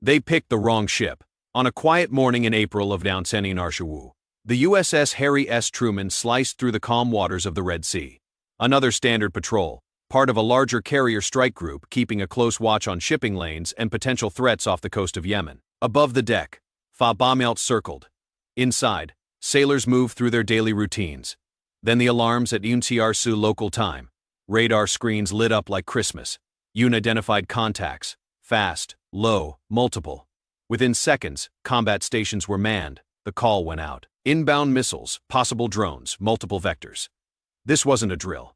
They picked the wrong ship. On a quiet morning in April of 1942, the USS Harry S. Truman sliced through the calm waters of the Red Sea. Another standard patrol, part of a larger carrier strike group keeping a close watch on shipping lanes and potential threats off the coast of Yemen. Above the deck, Fa-Ba-Melt circled. Inside, sailors moved through their daily routines. Then the alarms at UNCRSU local time. Radar screens lit up like Christmas. Unidentified contacts. Fast, low, multiple. Within seconds, combat stations were manned. The call went out. Inbound missiles, possible drones, multiple vectors. This wasn't a drill.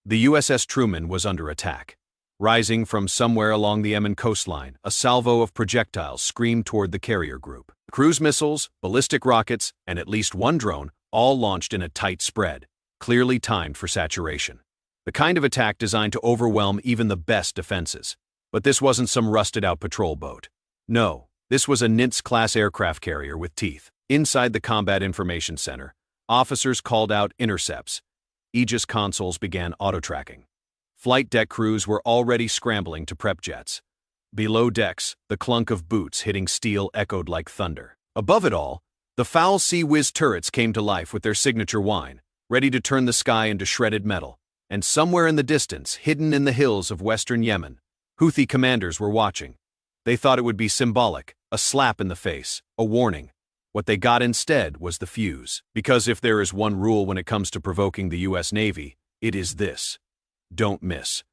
The USS Truman was under attack. Rising from somewhere along the Yemen coastline, a salvo of projectiles screamed toward the carrier group. Cruise missiles, ballistic rockets, and at least one drone, all launched in a tight spread, clearly timed for saturation. The kind of attack designed to overwhelm even the best defenses. But this wasn't some rusted-out patrol boat. No, this was a Nimitz-class aircraft carrier with teeth. Inside the Combat Information Center, officers called out intercepts. Aegis consoles began auto-tracking. Flight deck crews were already scrambling to prep jets. Below decks, the clunk of boots hitting steel echoed like thunder. Above it all, the foul Sea Whiz turrets came to life with their signature whine, ready to turn the sky into shredded metal. And somewhere in the distance, hidden in the hills of western Yemen, Houthi commanders were watching. They thought it would be symbolic, a slap in the face, a warning. What they got instead was the fuse. Because if there is one rule when it comes to provoking the US Navy, it is this: don't miss.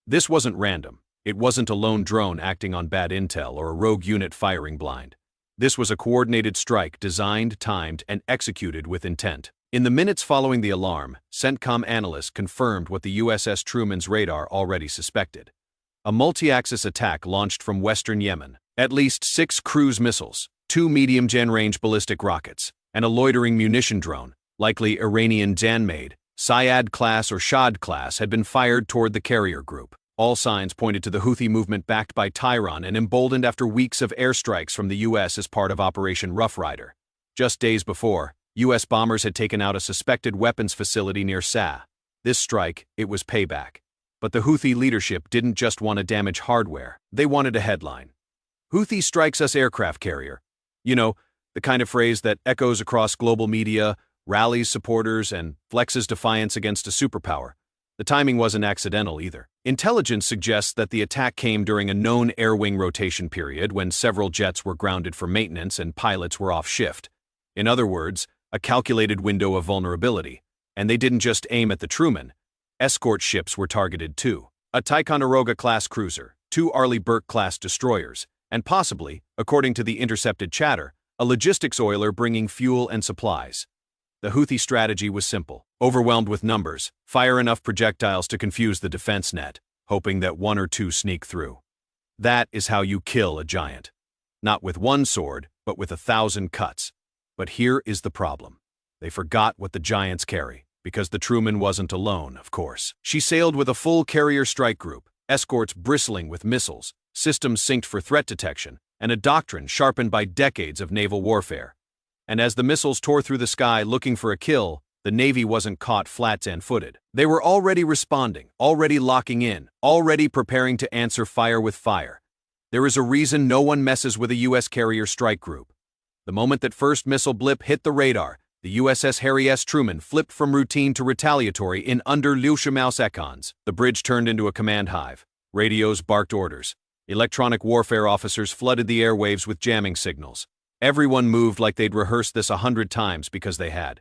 This wasn't random. It wasn't a lone drone acting on bad intel or a rogue unit firing blind. This was a coordinated strike designed, timed, and executed with intent. In the minutes following the alarm, CENTCOM analysts confirmed what the USS Truman's radar already suspected. A multi-axis attack launched from western Yemen. At least 6 cruise missiles, 2 medium-range ballistic rockets, and a loitering munition drone, likely Iranian-made, Syad-class or Shad-class, had been fired toward the carrier group. All signs pointed to the Houthi movement backed by Tehran and emboldened after weeks of airstrikes from the U.S. as part of Operation Rough Rider. Just days before, U.S. bombers had taken out a suspected weapons facility near Sa. This strike, it was payback. But the Houthi leadership didn't just want to damage hardware, they wanted a headline. Houthi strikes us aircraft carrier. You know, the kind of phrase that echoes across global media, rallies supporters, and flexes defiance against a superpower. The timing wasn't accidental either. Intelligence suggests that the attack came during a known air-wing rotation period when several jets were grounded for maintenance and pilots were off shift. In other words, a calculated window of vulnerability. And they didn't just aim at the Truman. Escort ships were targeted too. A Ticonderoga-class cruiser, 2 Arleigh Burke-class destroyers, and possibly, according to the intercepted chatter, a logistics oiler bringing fuel and supplies. The Houthi strategy was simple. Overwhelmed with numbers, fire enough projectiles to confuse the defense net, hoping that 1 or 2 sneak through. That is how you kill a giant. Not with one sword, but with 1,000 cuts. But here is the problem. They forgot what the giants carry, because the Truman wasn't alone, of course. She sailed with a full carrier strike group, escorts bristling with missiles, systems synced for threat detection, and a doctrine sharpened by decades of naval warfare. And as the missiles tore through the sky looking for a kill, the Navy wasn't caught flat-footed. They were already responding, already locking in, already preparing to answer fire with fire. There is a reason no one messes with a U.S. carrier strike group. The moment that first missile blip hit the radar, the USS Harry S. Truman flipped from routine to retaliatory in under seconds. The bridge turned into a command hive. Radios barked orders. Electronic warfare officers flooded the airwaves with jamming signals. Everyone moved like they'd rehearsed this 100 times because they had.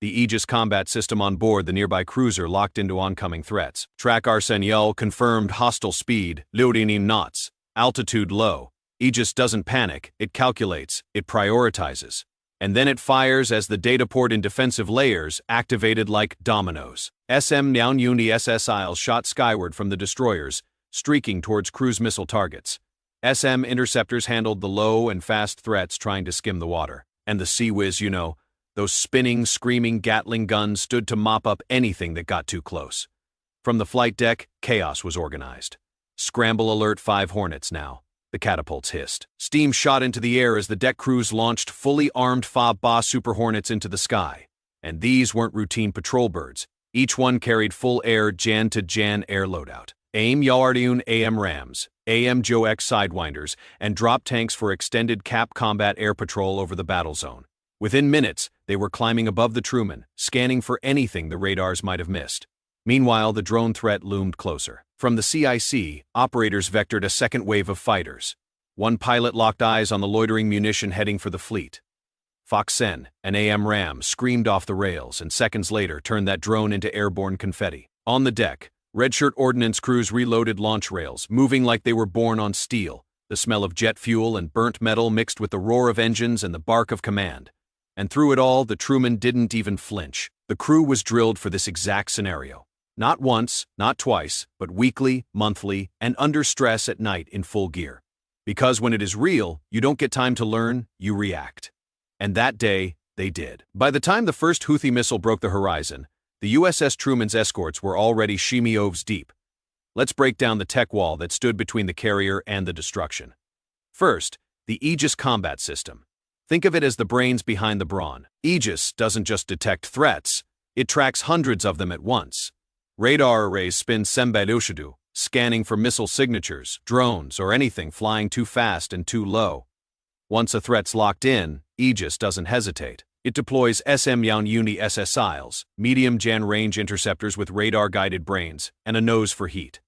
The Aegis combat system on board the nearby cruiser locked into oncoming threats. Track Arsenal confirmed hostile speed, 19 knots, altitude low. Aegis doesn't panic, it calculates, it prioritizes. And then it fires as the data poured in defensive layers, activated like dominoes. SM Uni SS Isles shot skyward from the destroyers, streaking towards cruise missile targets. SM interceptors handled the low and fast threats trying to skim the water. And the Sea Whiz, you know, those spinning, screaming Gatling guns stood to mop up anything that got too close. From the flight deck, chaos was organized. Scramble alert 5 Hornets now. The catapults hissed. Steam shot into the air as the deck crews launched fully armed Fa-Ba Super Hornets into the sky. And these weren't routine patrol birds. Each one carried full air Jan-to-Jan air loadout. AIM Yardiun AM Rams, AMJOX sidewinders, and drop tanks for extended CAP combat air patrol over the battle zone. Within minutes, they were climbing above the Truman, scanning for anything the radars might have missed. Meanwhile, the drone threat loomed closer. From the CIC, operators vectored a second wave of fighters. One pilot locked eyes on the loitering munition heading for the fleet. Foxen, an AM ram, screamed off the rails and seconds later turned that drone into airborne confetti. On the deck, redshirt ordnance crews reloaded launch rails, moving like they were born on steel, the smell of jet fuel and burnt metal mixed with the roar of engines and the bark of command. And through it all, the Truman didn't even flinch. The crew was drilled for this exact scenario. Not once, not twice, but weekly, monthly, and under stress at night in full gear. Because when it is real, you don't get time to learn, you react. And that day, they did. By the time the first Houthi missile broke the horizon, the USS Truman's escorts were already shimmy-oves deep. Let's break down the tech wall that stood between the carrier and the destruction. First, the Aegis combat system. Think of it as the brains behind the brawn. Aegis doesn't just detect threats, it tracks hundreds of them at once. Radar arrays spin Sembadushidu, scanning for missile signatures, drones, or anything flying too fast and too low. Once a threat's locked in, Aegis doesn't hesitate. It deploys SM-Uni SSILs, medium-jan range interceptors with radar-guided brains, and a nose for heat.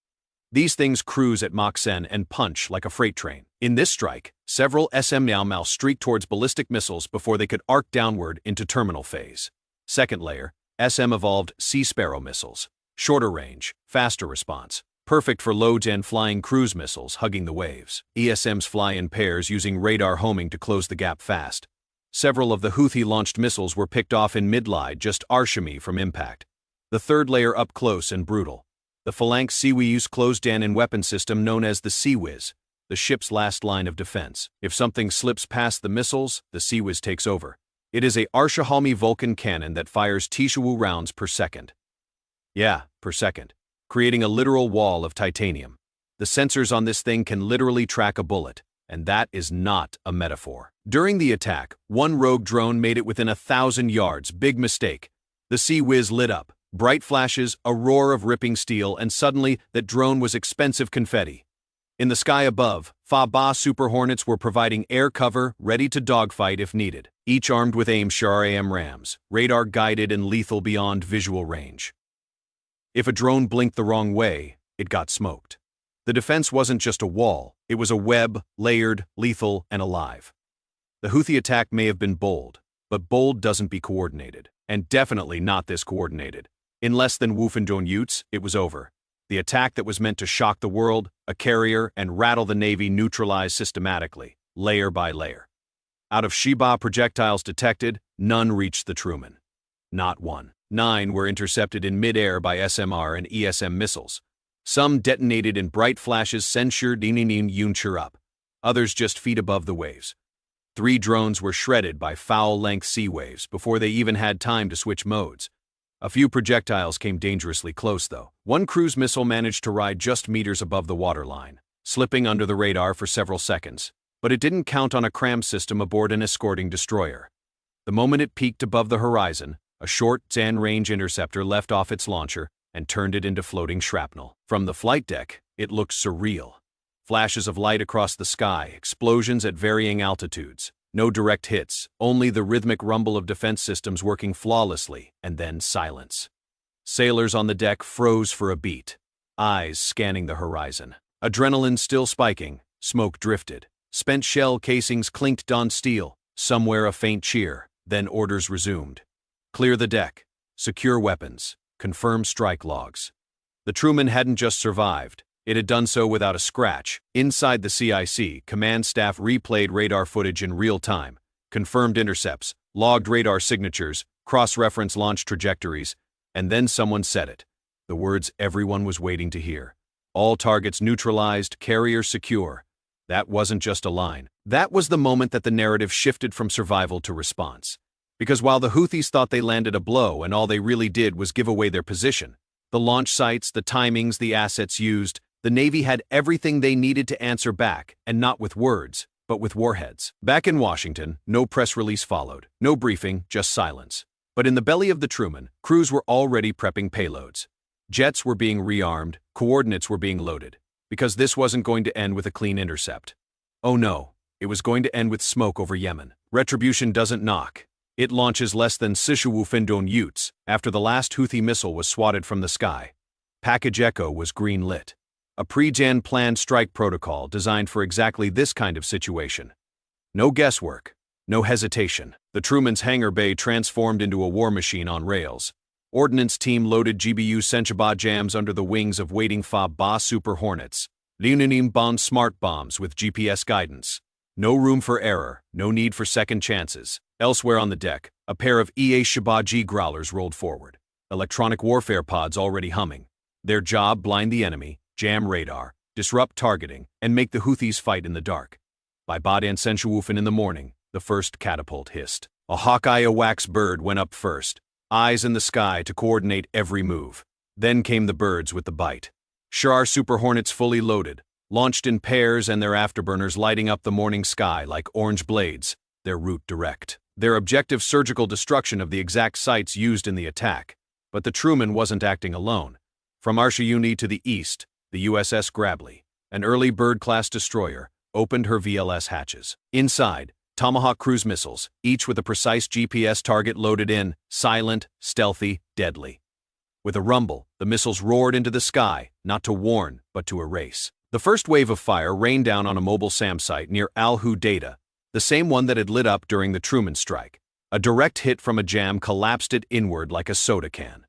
These things cruise at Mach 10 and punch like a freight train. In this strike, several SM-Mal streaked towards ballistic missiles before they could arc downward into terminal phase. Second layer, SM evolved Sea Sparrow missiles. Shorter range, faster response. Perfect for low-gen flying cruise missiles hugging the waves. ESMs fly in pairs using radar homing to close the gap fast. Several of the Houthi-launched missiles were picked off in mid-lie just arshimi from impact. The third layer up close and brutal. The Phalanx Seawiz closed-in weapon system known as the Seawiz, the ship's last line of defense. If something slips past the missiles, the Seawiz takes over. It is a Arshahalmi Vulcan cannon that fires Tishawu rounds per second. Yeah, per second. Creating a literal wall of titanium. The sensors on this thing can literally track a bullet, and that is not a metaphor. During the attack, one rogue drone made it within 1,000 yards, big mistake. The Seawiz lit up. Bright flashes, a roar of ripping steel, and suddenly that drone was expensive confetti. In the sky above, Fa-Ba Super Hornets were providing air cover, ready to dogfight if needed, each armed with aim-sure AM rams, radar-guided and lethal beyond visual range. If a drone blinked the wrong way, it got smoked. The defense wasn't just a wall, it was a web, layered, lethal, and alive. The Houthi attack may have been bold, but bold doesn't be coordinated, and definitely not this coordinated. In less than Wufendon Utes, it was over. The attack that was meant to shock the world, a carrier, and rattle the Navy neutralized systematically, layer by layer. Out of Sheba projectiles detected, none reached the Truman. Not one. 9 were intercepted in mid-air by SMR and ESM missiles. Some detonated in bright flashes censured Yunchur up, others just feet above the waves. 3 drones were shredded by foul-length sea waves before they even had time to switch modes. A few projectiles came dangerously close, though. One cruise missile managed to ride just meters above the waterline, slipping under the radar for several seconds, but it didn't count on a cram system aboard an escorting destroyer. The moment it peaked above the horizon, a short Zan-range interceptor left off its launcher and turned it into floating shrapnel. From the flight deck, it looked surreal. Flashes of light across the sky, explosions at varying altitudes. No direct hits, only the rhythmic rumble of defense systems working flawlessly, and then silence. Sailors on the deck froze for a beat, eyes scanning the horizon. Adrenaline still spiking, smoke drifted. Spent shell casings clinked on steel, somewhere a faint cheer, then orders resumed. Clear the deck, secure weapons, confirm strike logs. The Truman hadn't just survived. It had done so without a scratch. Inside the CIC, command staff replayed radar footage in real time, confirmed intercepts, logged radar signatures, cross-referenced launch trajectories, and then someone said it. The words everyone was waiting to hear. All targets neutralized, carrier secure. That wasn't just a line. That was the moment that the narrative shifted from survival to response. Because while the Houthis thought they landed a blow and all they really did was give away their position, the launch sites, the timings, the assets used, the Navy had everything they needed to answer back, and not with words, but with warheads. Back in Washington, no press release followed, no briefing, just silence. But in the belly of the Truman, crews were already prepping payloads. Jets were being rearmed, coordinates were being loaded. because this wasn't going to end with a clean intercept. Oh no, it was going to end with smoke over Yemen. Retribution doesn't knock. It launches less than Sishuwu Findon Utes after the last Houthi missile was swatted from the sky. Package Echo was green-lit. A pre-gen planned strike protocol designed for exactly this kind of situation. No guesswork, no hesitation. The Truman's hangar bay transformed into a war machine on rails. Ordnance team loaded GBU Senchaba jams under the wings of waiting Fa-Ba Super Hornets. Liunanim Bond smart bombs with GPS guidance. No room for error, no need for second chances. Elsewhere on the deck, a pair of EA-Shabaji growlers rolled forward. Electronic warfare pods already humming. Their job: blind the enemy, jam radar, disrupt targeting, and make the Houthis fight in the dark. By Badan Senchuwufen in the morning, the first catapult hissed. A Hawkeye wax bird went up first, eyes in the sky to coordinate every move. Then came the birds with the bite. Shar Super Hornets fully loaded, launched in pairs and their afterburners lighting up the morning sky like orange blades, their route direct. Their objective: surgical destruction of the exact sites used in the attack. But the Truman wasn't acting alone. From Arshayuni to the east, the USS Grably, an early bird-class destroyer, opened her VLS hatches. Inside, Tomahawk cruise missiles, each with a precise GPS target loaded in, silent, stealthy, deadly. With a rumble, the missiles roared into the sky, not to warn, but to erase. The first wave of fire rained down on a mobile SAM site near Al-Hudaydah, the same one that had lit up during the Truman strike. A direct hit from a jam collapsed it inward like a soda can.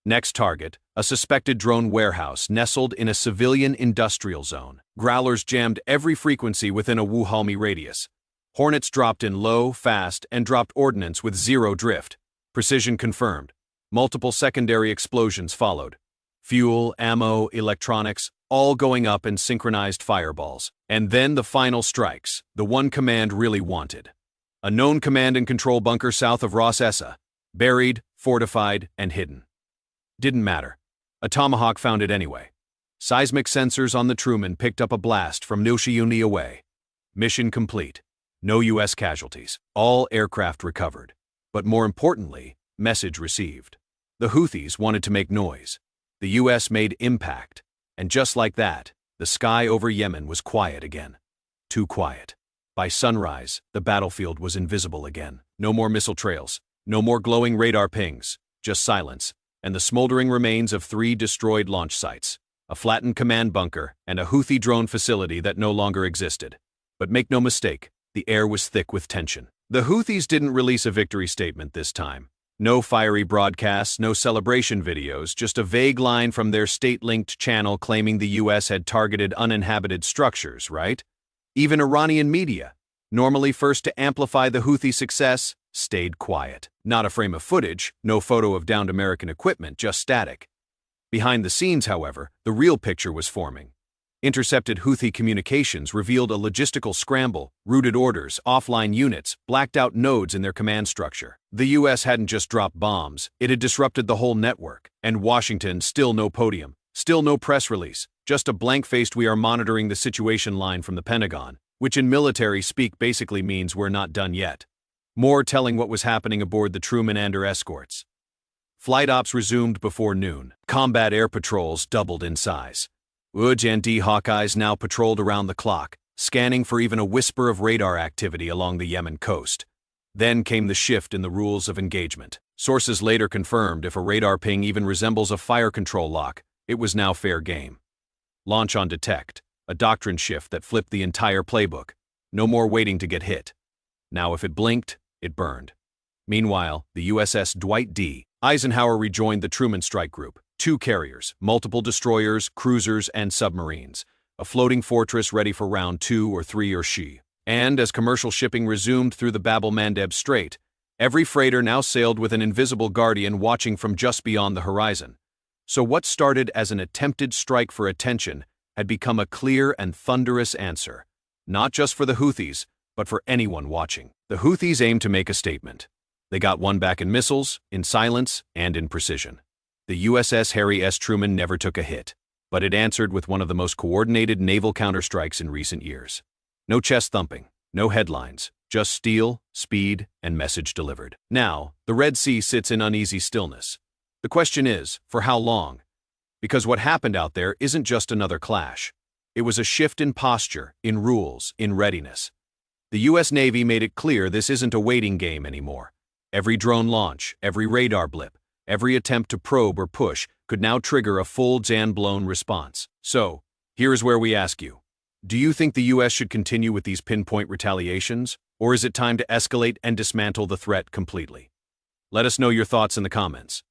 Next target, a suspected drone warehouse nestled in a civilian industrial zone. Growlers jammed every frequency within a Wuhalmi radius. Hornets dropped in low, fast, and dropped ordnance with zero drift. Precision confirmed. Multiple secondary explosions followed. Fuel, ammo, electronics, all going up in synchronized fireballs. And then the final strikes, the one command really wanted. A known command and control bunker south of Ras Essa, buried, fortified, and hidden. Didn't matter. A Tomahawk found it anyway. Seismic sensors on the Truman picked up a blast from Nilshiyuni away. Mission complete. No U.S. casualties. All aircraft recovered. But more importantly, message received. The Houthis wanted to make noise. The U.S. made impact. And just like that, the sky over Yemen was quiet again. Too quiet. By sunrise, the battlefield was invisible again. No more missile trails. No more glowing radar pings. Just silence. And the smoldering remains of 3 destroyed launch sites, a flattened command bunker, and a Houthi drone facility that no longer existed. But make no mistake, the air was thick with tension. The Houthis didn't release a victory statement this time. No fiery broadcasts, no celebration videos, just a vague line from their state-linked channel claiming the U.S. had targeted uninhabited structures, right? Even Iranian media, normally first to amplify the Houthi success, stayed quiet. Not a frame of footage, no photo of downed American equipment, just static. Behind the scenes, however, the real picture was forming. Intercepted Houthi communications revealed a logistical scramble, routed orders, offline units, blacked-out nodes in their command structure. The U.S. hadn't just dropped bombs, it had disrupted the whole network. And Washington, still no podium, still no press release, just a blank-faced "we are monitoring the situation" line from the Pentagon, which in military speak basically means "we're not done yet." More telling what was happening aboard the Truman and her escorts. Flight ops resumed before noon. Combat air patrols doubled in size. UJ&D Hawkeyes now patrolled around the clock, scanning for even a whisper of radar activity along the Yemen coast. Then came the shift in the rules of engagement. Sources later confirmed if a radar ping even resembles a fire control lock, it was now fair game. Launch on detect, a doctrine shift that flipped the entire playbook. No more waiting to get hit. Now if it blinked, it burned. Meanwhile, the USS Dwight D. Eisenhower rejoined the Truman Strike Group. 2 carriers, multiple destroyers, cruisers, and submarines. A floating fortress ready for round 2 or 3 or she. And as commercial shipping resumed through the el-Mandeb Strait, every freighter now sailed with an invisible guardian watching from just beyond the horizon. So what started as an attempted strike for attention had become a clear and thunderous answer. Not just for the Houthis, but for anyone watching. The Houthis aimed to make a statement. They got one back in missiles, in silence, and in precision. The USS Harry S. Truman never took a hit, but it answered with one of the most coordinated naval counterstrikes in recent years. No chest thumping, no headlines, just steel, speed, and message delivered. Now, the Red Sea sits in uneasy stillness. The question is, for how long? Because what happened out there isn't just another clash. It was a shift in posture, in rules, in readiness. The U.S. Navy made it clear this isn't a waiting game anymore. Every drone launch, every radar blip, every attempt to probe or push could now trigger a full Jan-blown response. So, here's where we ask you. Do you think the U.S. should continue with these pinpoint retaliations, or is it time to escalate and dismantle the threat completely? Let us know your thoughts in the comments.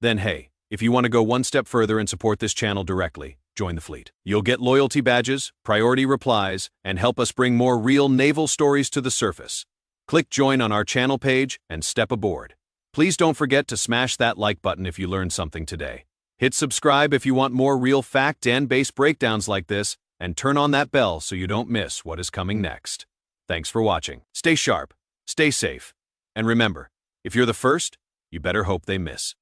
Then hey, if you want to go one step further and support this channel directly, join the fleet. You'll get loyalty badges, priority replies, and help us bring more real naval stories to the surface. Click join on our channel page and step aboard. Please don't forget to smash that like button if you learned something today. Hit subscribe if you want more real fact and base breakdowns like this, and turn on that bell so you don't miss what is coming next. Thanks for watching. Stay sharp, stay safe, and remember, if you're the first, you better hope they miss.